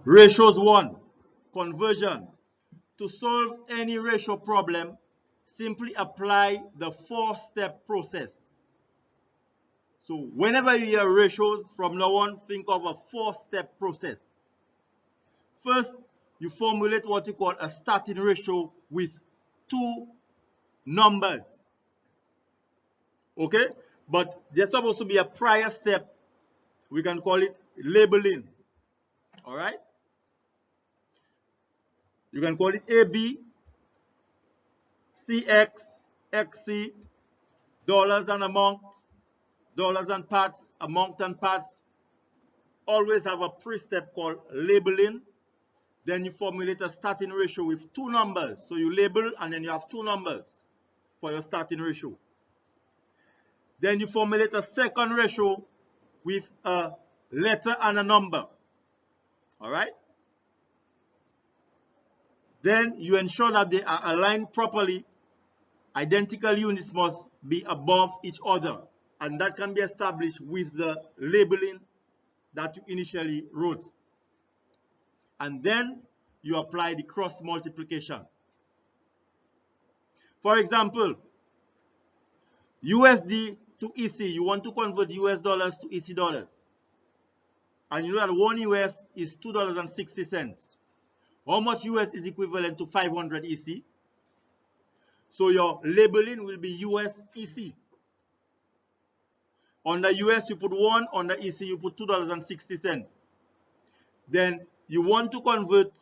Ratios 1, conversion. To solve any ratio problem, simply apply the 4-step process. So whenever you hear ratios from now on, think of a 4-step process. First, you formulate what you call a starting ratio with 2 numbers. Okay? But there's supposed to be a prior step. We can call it labeling. All right? You can call it AB, CX, XC, dollars and amount, dollars and parts, amount and parts. Always have a pre-step called labeling. Then you formulate a starting ratio with 2 numbers. So you label and then you have 2 numbers for your starting ratio. Then you formulate a second ratio with a letter and a number. All right? Then you ensure that they are aligned properly. Identical units must be above each other. And that can be established with the labeling that you initially wrote. And then you apply the cross multiplication. For example, USD to EC, you want to convert US dollars to EC dollars. And you know that 1 US is $2.60. How much US is equivalent to 500 EC? So your labeling will be US EC. On the US you put 1, on the EC you put $2.60. Then you want to convert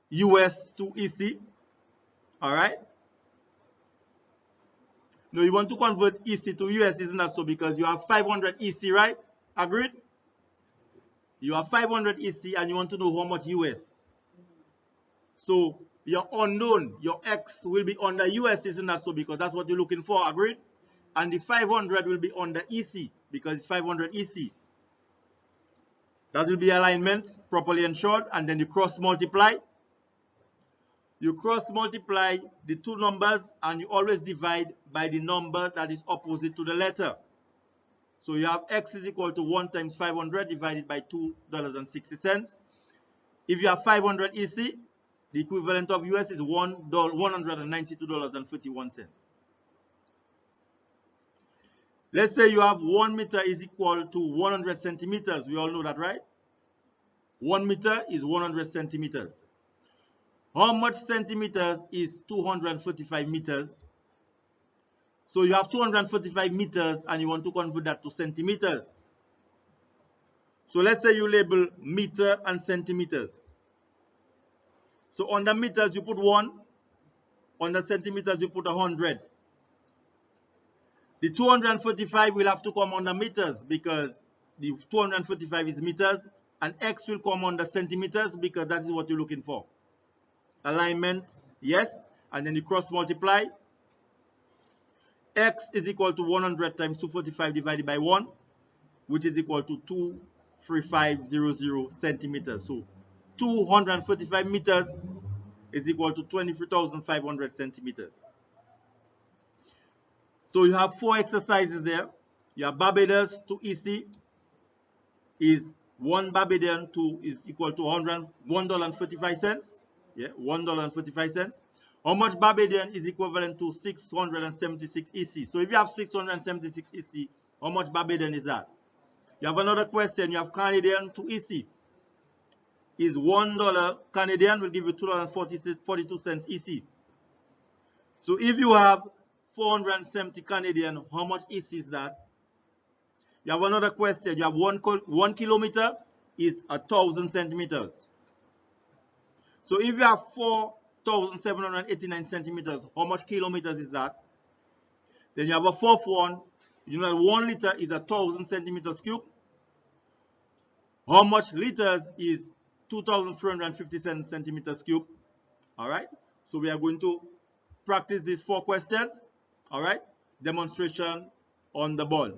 US to EC. All right? No, you want to convert EC to US, isn't that so? Because you have 500 EC, right? Agreed? You have 500 EC and you want to know how much US. So your unknown, your X will be on the US, isn't that so? Because that's what you're looking for, agreed? And the 500 will be on the EC because it's 500 EC. That will be alignment, properly ensured, and then you cross multiply. You cross multiply the 2 numbers and you always divide by the number that is opposite to the letter. So you have X is equal to 1 times 500 divided by $2.60. If you have 500 EC, the equivalent of US is $192.41. Let's say you have 1 meter is equal to 100 centimeters. We all know that, right? 1 meter is 100 centimeters. How much centimeters is 245 meters? So you have 245 meters and you want to convert that to centimeters. So let's say you label meter and centimeters. So on the meters you put 1, on the centimeters you put 100. The 245 will have to come on the meters because the 245 is meters, and X will come on the centimeters because that is what you're looking for. Alignment, yes, and then you cross multiply. X is equal to 100 times 245 divided by 1, which is equal to 23500 centimeters. So 245 meters is equal to 23,500 centimeters. So you have 4 exercises there. You have Barbados to EC is 1 Barbadian to is equal to $1.45. Yeah, $1.45. How much Barbadian is equivalent to 676 EC? So if you have 676 EC, how much Barbadian is that? You have another question. You have Canadian to EC. Is $1 Canadian will give you $2.42 EC. So if you have 470 Canadian, how much EC is that? You have another question. You have 1 kilometer is 1,000 centimeters. So if you have 4,789 centimeters, how much kilometers is that? Then you have a fourth one. You know that 1 liter is 1,000 centimeters cubed. How much liters is 2,357 centimeters cubed? All right. So we are going to practice these 4 questions. All right. Demonstration on the ball.